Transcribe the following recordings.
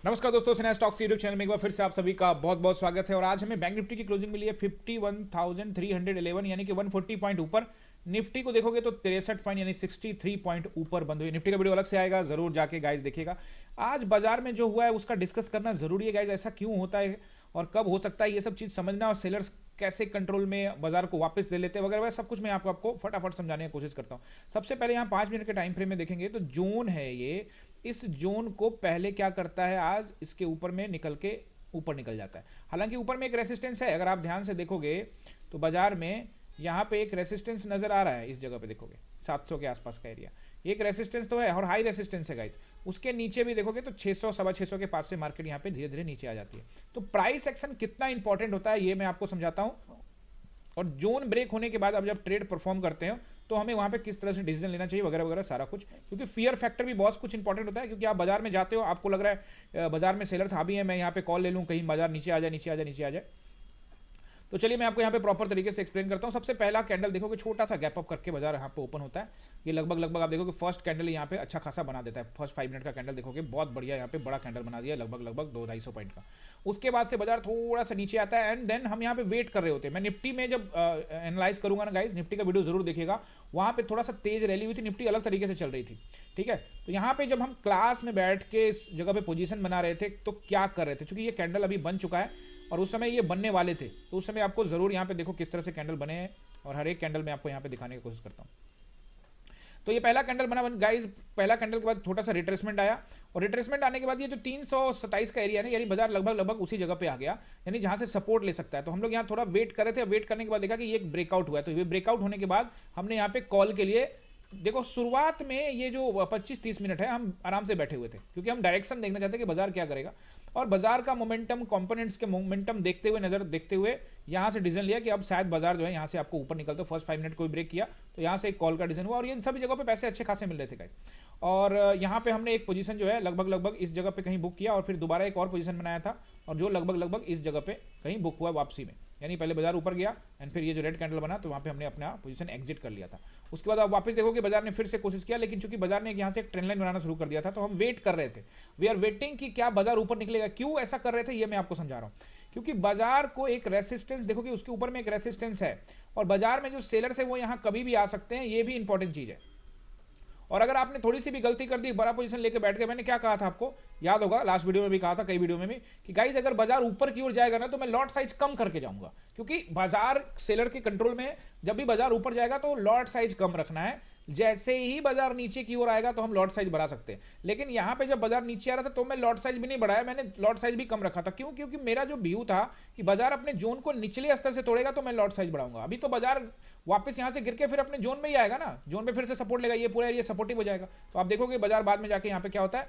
नमस्कार दोस्तों, Sinha stocks YouTube channel में एक बार फिर से आप सभी का बहुत बहुत स्वागत है। और आज हमें बैंक निफ्टी की क्लोजिंग मिली है 51,311 यानी कि 140 पॉइंट ऊपर। निफ्टी को देखोगे तो 63 पॉइंट यानी 63 पॉइंट ऊपर बंद हुई। निफ्टी का वीडियो अलग से आएगा, जरूर जाके गाइस देखिएगा। आज बाजार में जो हुआ है उसका डिस्कस करना जरूरी है गाइस, ऐसा क्यों होता है और कब हो सकता है, ये सब चीज़ समझना, और सेलर्स कैसे कंट्रोल में बाजार को वापस ले लेते हैं वगैरह वगैरह सब कुछ मैं आपको फटाफट समझाने की कोशिश करता हूँ। सबसे पहले यहाँ 5 मिनट के टाइम फ्रेम में देखेंगे तो जोन है ये, इस जोन को पहले क्या करता है, आज इसके ऊपर में निकल के ऊपर निकल जाता है। हालांकि ऊपर में एक रेसिस्टेंस है, अगर आप ध्यान से देखोगे तो बाजार में यहाँ पे एक रेसिस्टेंस नजर आ रहा है। इस जगह पे देखोगे 700 के आसपास का एरिया, एक रेसिस्टेंस तो है और हाई रेसिस्टेंस है गाइस। उसके नीचे भी देखोगे तो 600 सवा 600 के पास से मार्केट यहाँ पे धीरे धीरे नीचे आ जाती है। तो प्राइस एक्शन कितना इंपॉर्टेंट होता है ये मैं आपको समझाता हूँ। और जोन ब्रेक होने के बाद अब जब ट्रेड परफॉर्म करते हैं तो हमें वहां पे किस तरह से डिसीजन लेना चाहिए वगैरह वगैरह सारा कुछ, क्योंकि फियर फैक्टर भी बहुत कुछ इंपॉर्टेंट होता है। क्योंकि आप बाजार में जाते हो, आपको लग रहा है बाजार में सेलर्स हावी है, मैं यहाँ पे कॉल ले लूँ कहीं बाजार नीचे आ जाए नीचे आ जाए नीचे आ जाए। तो चलिए मैं आपको यहाँ पे प्रॉपर तरीके से एक्सप्लेन करता हूँ। सबसे पहला कैंडल देखोगे छोटा सा गैप अप करके बाजार यहाँ पे ओपन होता है। ये लगभग आप देखोगे फर्स्ट कैंडल यहाँ पे अच्छा खासा बना देता है। फर्स्ट 5 मिनट का कैंडल देखोगे बहुत बढ़िया यहाँ पे बड़ा कैंडल बना दिया, लगभग 200-250 पॉइंट का। उसके बाद से बाजार थोड़ा सा नीचे आता है एंड देन हम यहाँ पे वेट कर रहे होते हैं। मैं निफ्टी में जब एनालाइज करूंगा ना गाइस, निफ्टी का वीडियो जरूर देखिएगा, वहाँ पे थोड़ा सा तेज रैली हुई थी, निफ्टी अलग तरीके से चल रही थी। ठीक है, तो यहाँ पे जब हम क्लास में बैठ के इस जगह पे पोजीशन बना रहे थे तो क्या कर रहे थे, क्योंकि ये कैंडल अभी बन चुका है और उस समय ये बनने वाले थे, तो उस समय आपको जरूर यहाँ पे देखो किस तरह से कैंडल बने हैं और हर एक कैंडल में आपको यहाँ पे दिखाने की कोशिश करता हूँ। तो ये पहला कैंडल बना गाइस, पहला कैंडल के बाद छोटा सा रिट्रेसमेंट आया और रिट्रेसमेंट आने के बाद ये जो 327 का एरिया है यानी बाजार लगभग उसी जगह पे आ गया, यानी जहां से सपोर्ट ले सकता है। तो हम लोग यहाँ थोड़ा वेट कर रहे थे, वेट करने के बाद देखा कि ये एक ब्रेकआउट हुआ है। तो ये ब्रेकआउट होने के बाद हमने यहाँ पे कॉल के लिए देखो, शुरुआत में ये जो 25-30 मिनट है हम आराम से बैठे हुए थे, क्योंकि हम डायरेक्शन देखना चाहते हैं कि बाजार क्या करेगा। और बाजार का मोमेंटम, कंपोनेंट्स के मोमेंटम देखते हुए, नजर देखते हुए यहाँ से डिसीजन लिया कि अब शायद बाजार जो है यहाँ से आपको ऊपर निकलता है। फर्स्ट 5 मिनट को ब्रेक किया तो यहाँ से एक कॉल का डिसीजन हुआ और ये सभी जगहों पे पैसे अच्छे खासे मिल रहे थे गाइस। और यहाँ पे हमने एक पोजीशन जो है लगभग इस जगह पे कहीं बुक किया और फिर दोबारा एक और पोजीशन बनाया था और जो लगभग इस जगह पे कहीं बुक हुआ वापसी में, यानी पहले बाजार ऊपर गया एंड फिर ये जो रेड कैंडल बना तो वहाँ पे हमने अपना पोजीशन एग्जिट कर लिया था। उसके बाद आप वापस देखोगे बाजार ने फिर से कोशिश किया, लेकिन चूंकि बाजार ने यहाँ से एक ट्रेंड लाइन बनाना शुरू कर दिया था तो हम वेट कर रहे थे। वी आर वेटिंग कि क्या बाजार ऊपर निकलेगा। क्यों ऐसा कर रहे थे ये मैं आपको समझा रहा हूँ, क्योंकि बाजार को एक रेसिस्टेंस देखोगे, उसके ऊपर में एक रेसिस्टेंस है और बाजार में जो सेलर्स है वो यहाँ कभी भी आ सकते हैं, ये भी इंपॉर्टेंट चीज है। और अगर आपने थोड़ी सी भी गलती कर दी, बड़ा पोजीशन लेके बैठ गए, मैंने क्या कहा था आपको याद होगा, लास्ट वीडियो में भी कहा था, कई वीडियो में भी, कि गाइस अगर बाजार ऊपर की ओर जाएगा ना तो मैं लॉट साइज कम करके जाऊंगा, क्योंकि बाजार सेलर के कंट्रोल में है। जब भी बाजार ऊपर जाएगा तो लॉट साइज कम रखना है, जैसे ही बाजार नीचे की ओर आएगा तो हम लॉट साइज बढ़ा सकते हैं। लेकिन यहाँ पे जब बाजार नीचे आ रहा था तो मैं लॉट साइज भी नहीं बढ़ाया, मैंने लॉट साइज भी कम रखा था। क्यों? क्योंकि मेरा जो व्यू था कि बाजार अपने जोन को निचले स्तर से तोड़ेगा तो मैं लॉट साइज बढ़ाऊंगा। अभी तो बाजार वापस यहाँ से गिर के फिर अपने जोन में ही आएगा ना, जोन पे फिर से सपोर्ट लेगा, ये पूरा एरिया सपोर्टिव हो जाएगा। तो आप देखोगे बाजार बाद में जाके यहाँ पे क्या होता है,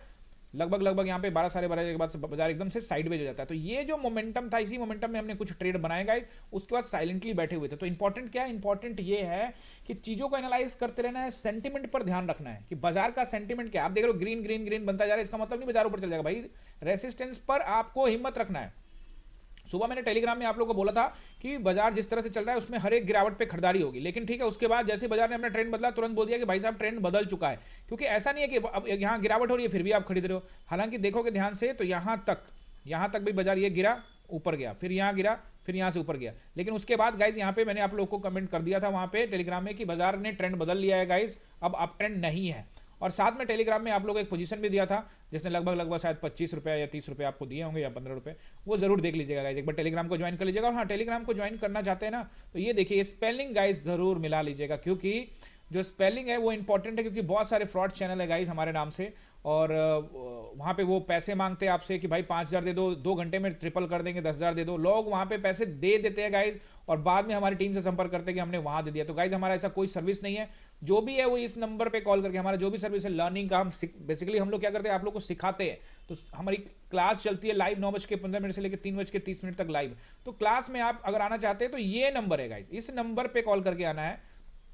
लगभग यहाँ पे 12-12:30 के बाद बाजार एकदम से साइडवेज हो जाता है। तो ये जो मोमेंटम था, इसी मोमेंटम में हमने कुछ ट्रेड बनाए गाइस, उसके बाद साइलेंटली बैठे हुए थे। तो इंपॉर्टेंट क्या है, इंपॉर्टेंट ये है कि चीजों को एनालाइज करते रहना है, सेंटीमेंट पर ध्यान रखना है कि बाजार का सेंटीमेंट क्या। आप देख रहे हो ग्रीन ग्रीन ग्रीन बनता जा रहा है, इसका मतलब नहीं बाजार ऊपर चल जाएगा भाई। रेसिस्टेंस पर आपको हिम्मत रखना है। सुबह मैंने टेलीग्राम में आप लोगों को बोला था कि बाजार जिस तरह से चल रहा है उसमें हर एक गिरावट पे खरीदारी होगी, लेकिन ठीक है, उसके बाद जैसे बाजार ने अपना ट्रेंड बदला तुरंत बोल दिया कि भाई साहब ट्रेंड बदल चुका है। क्योंकि ऐसा नहीं है कि अब यहाँ गिरावट हो रही है फिर भी आप खरीद रहे हो। हालांकि देखोगे ध्यान से तो यहाँ तक भी बाजार ये गिरा, ऊपर गया, फिर यहाँ गिरा, फिर यहाँ से ऊपर गया, लेकिन उसके बाद गाइज यहाँ पे मैंने आप लोग को कमेंट कर दिया था वहां पे टेलीग्राम में कि बाजार ने ट्रेंड बदल लिया है गाइज, अब अप ट्रेंड नहीं है। और साथ में टेलीग्राम में आप लोग एक पोजीशन भी दिया था जिसने लगभग शायद 25 रुपये या 30 रुपये आपको दिए होंगे या 15 रुपये, वो जरूर देख लीजिएगा गाइज, एक बार टेलीग्राम को ज्वाइन कर लीजिएगा। और हाँ, टेलीग्राम को ज्वाइन करना चाहते हैं ना तो ये देखिए स्पेलिंग गाइज जरूर मिला लीजिएगा, क्योंकि जो स्पेलिंग है वो इंपॉर्टेंट है, क्योंकि बहुत सारे फ्रॉड चैनल है गाइज हमारे नाम से और वहाँ पे वो पैसे मांगते हैं आपसे कि भाई 5,000 दे दो, 2 घंटे में ट्रिपल कर देंगे, 10,000 दे दो। लोग वहाँ पे पैसे दे देते हैं गाइज और बाद में हमारी टीम से संपर्क करते हैं कि हमने वहाँ दे दिया। तो गाइज हमारा ऐसा कोई सर्विस नहीं है, जो भी है वो इस नंबर पे कॉल करके, हमारा जो भी सर्विस है लर्निंग का, हम बेसिकली हम लोग क्या करते हैं आप लोग को सिखाते हैं। तो हमारी क्लास चलती है लाइव 9:15 से लेकर 3:30 तक लाइव। तो क्लास में आप अगर आना चाहते हैं तो ये नंबर है गाइज, इस नंबर पे कॉल करके आना है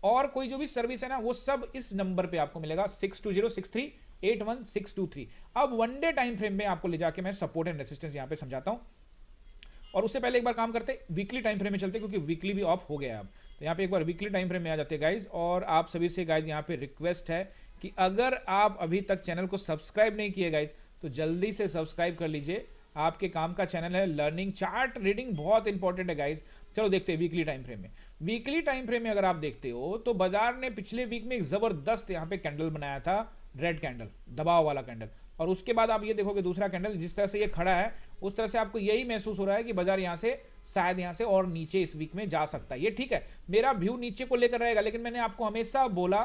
और कोई जो भी सर्विस है ना वो सब इस नंबर पे आपको मिलेगा 6206381623। अब वन डे टाइम फ्रेम में आपको ले जाके मैं सपोर्ट एंड रेसिस्टेंस यहां पे समझाता हूं। और उससे पहले एक बार काम करते वीकली टाइम फ्रेम में चलते, क्योंकि वीकली भी ऑफ हो गया है अब। तो यहाँ पे एक बार वीकली टाइम फ्रेम में आ जाते हैं गाइज। और आप सभी से गाइज यहाँ पे रिक्वेस्ट है कि अगर आप अभी तक चैनल को सब्सक्राइब नहीं किए गाइज तो जल्दी से सब्सक्राइब कर लीजिए, आपके काम का चैनल है लर्निंग चार्ट रीडिंग, बहुत इंपॉर्टेंट है गाइज। चलो देखते हैं वीकली टाइम फ्रेम में। वीकली टाइम फ्रेम में अगर आप देखते हो तो बाजार ने पिछले वीक में एक जबरदस्त यहाँ पे कैंडल बनाया था, रेड कैंडल, दबाव वाला कैंडल, और उसके बाद आप ये देखोगे दूसरा कैंडल जिस तरह से ये खड़ा है उस तरह से आपको यही महसूस हो रहा है कि बाजार यहाँ से शायद यहाँ से और नीचे इस वीक में जा सकता है। ये ठीक है, मेरा व्यू नीचे को लेकर रहेगा, लेकिन मैंने आपको हमेशा बोला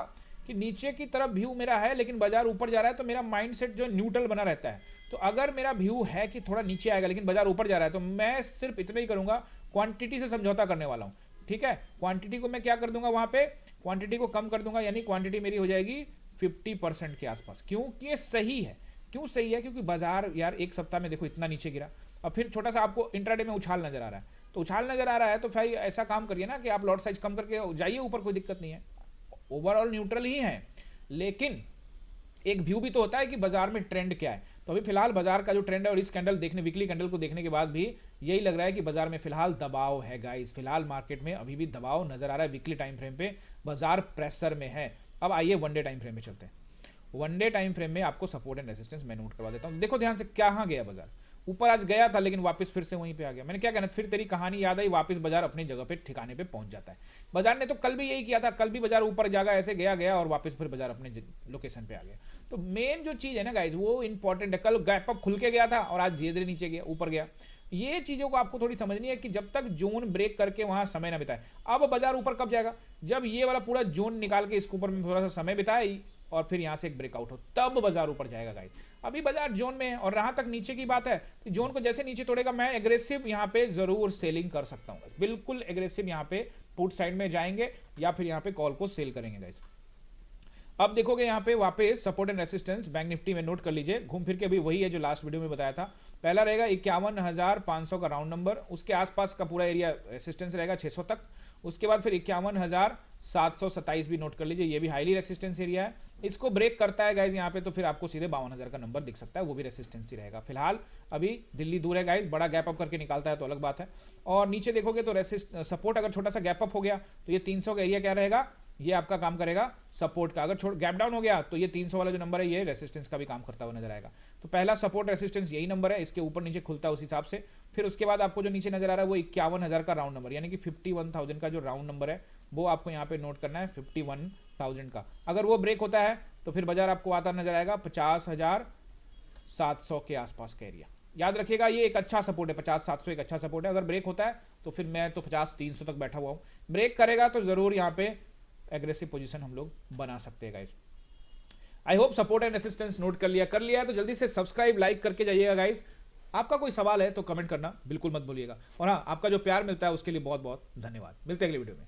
कि नीचे की तरफ व्यू मेरा है, लेकिन बाजार ऊपर जा रहा है तो मेरा माइंडसेट जो न्यूट्रल बना रहता है। तो अगर मेरा व्यू है कि थोड़ा नीचे आएगा लेकिन बाजार ऊपर जा रहा है तो मैं सिर्फ इतना ही करूंगा, क्वांटिटी से समझौता करने वाला हूं। ठीक है, क्वांटिटी को मैं क्या कर दूंगा, वहां पे क्वांटिटी को कम कर दूंगा, यानी क्वांटिटी मेरी हो जाएगी 50% के आसपास। क्योंकि ये सही है, क्यों सही है, क्योंकि बाजार यार एक सप्ताह में देखो इतना नीचे गिरा और फिर छोटा सा आपको इंट्राडे में उछाल नजर आ रहा है, तो उछाल नजर आ रहा है तो फिर ऐसा काम करिए ना कि आप लॉट साइज कम करके जाइए ऊपर, कोई दिक्कत नहीं है, ओवरऑल न्यूट्रल ही है। लेकिन एक व्यू भी तो होता है कि बाजार में ट्रेंड क्या है। तो अभी फिलहाल बाजार का जो ट्रेंड है, और इस कैंडल देखने, वीकली कैंडल को देखने के बाद भी यही लग रहा है कि बाजार में फिलहाल दबाव है गाइस। फिलहाल मार्केट में अभी भी दबाव नजर आ रहा है, वीकली टाइम फ्रेम पे बाजार प्रेशर में है। अब आइए वनडे टाइम फ्रेम में चलते हैं। वनडे टाइम फ्रेम में आपको सपोर्ट एंड रेजिस्टेंस मैं नोट करवा देता हूं। देखो ध्यान से, कहां गया बाजार, ऊपर आज गया था लेकिन वापस फिर से वहीं पे आ गया। मैंने क्या कहना, फिर तेरी कहानी याद आई, वापस बाजार अपनी जगह पे ठिकाने पे पहुंच जाता है। बाजार ने तो कल भी यही किया था, कल भी बाजार ऊपर जागा, ऐसे गया गया और वापस फिर बाजार अपने लोकेशन पे आ गया। तो मेन जो चीज है ना गाइज वो इंपॉर्टेंट है। कल गैप अप खुल के गया था और आज धीरे धीरे नीचे गया, ऊपर गया। ये चीजों को आपको थोड़ी समझनी है कि जब तक जोन ब्रेक करके वहां समय ना बिताए। अब बाजार ऊपर कब जाएगा, जब ये वाला पूरा जोन निकाल के इसके ऊपर में थोड़ा सा समय बिताए और फिर यहां से एक ब्रेकआउट हो, तब बाजार ऊपर जाएगा गाइस। अभी बाजार जोन में है और रहां तक नीचे की बात है, तो जोन को जैसे नीचे तोड़ेगा मैं एग्रेसिव यहां पे जरूर सेलिंग कर सकता हूं, बिल्कुल एग्रेसिव यहां पे पुट साइड में जाएंगे या फिर यहां पे कॉल को सेल करेंगे गाइस। अब देखोगे यहां पे वापस support and resistance bank Nifty में नोट कर लीजिए, घूम फिर के भी वही है जो लास्ट वीडियो में बताया था। पहला रहेगा 51,500 का राउंड नंबर, उसके आसपास का पूरा एरिया रेसिस्टेंस रहेगा 600 तक। उसके बाद फिर 51,727 भी नोट कर लीजिए, ये भी हाईली रेसिस्टेंस एरिया है। इसको ब्रेक करता है गाइज यहाँ पे तो फिर आपको सीधे 52,000 का नंबर दिख सकता है, वो भी रेसिस्टेंस ही रहेगा। फिलहाल अभी दिल्ली दूर है गाइज, बड़ा गैप अप करके निकालता है तो अलग बात है। और नीचे देखोगे तो सपोर्ट अगर छोटा सा गैप अप हो गया तो ये 300 का एरिया क्या रहेगा, ये आपका काम करेगा सपोर्ट का। अगर गैप डाउन हो गया तो ये 300 वाला जो नंबर है ये रेसिस्टेंस का भी काम करता हुआ नजर आएगा। तो पहला सपोर्ट रेसिस्टेंस यही नंबर है, इसके ऊपर नीचे खुलता है उस हिसाब से। फिर उसके बाद आपको जो नीचे नजर आ रहा है वो 51,000 का राउंड नंबर, यानी कि 51,000 का जो राउंड नंबर है वो आपको यहाँ पे नोट करना है, 51,000 का। अगर वो ब्रेक होता है तो फिर बाजार आपको आता नजर आएगा 50,700 के आसपास का एरिया। याद रखिएगा ये एक अच्छा सपोर्ट है, 50,700 एक अच्छा सपोर्ट है। अगर ब्रेक होता है तो फिर मैं तो 50,300 तक बैठा हुआ हूं, ब्रेक करेगा तो जरूर यहाँ पे एग्रेसिव पोजीशन हम लोग बना सकते हैं guys. I hope support and resistance note कर लिया है तो जल्दी से सब्सक्राइब लाइक करके जाइएगा गाइस। आपका कोई सवाल है तो कमेंट करना बिल्कुल मत भूलिएगा, और हाँ आपका जो प्यार मिलता है उसके लिए बहुत बहुत धन्यवाद। मिलते हैं अगले वीडियो में।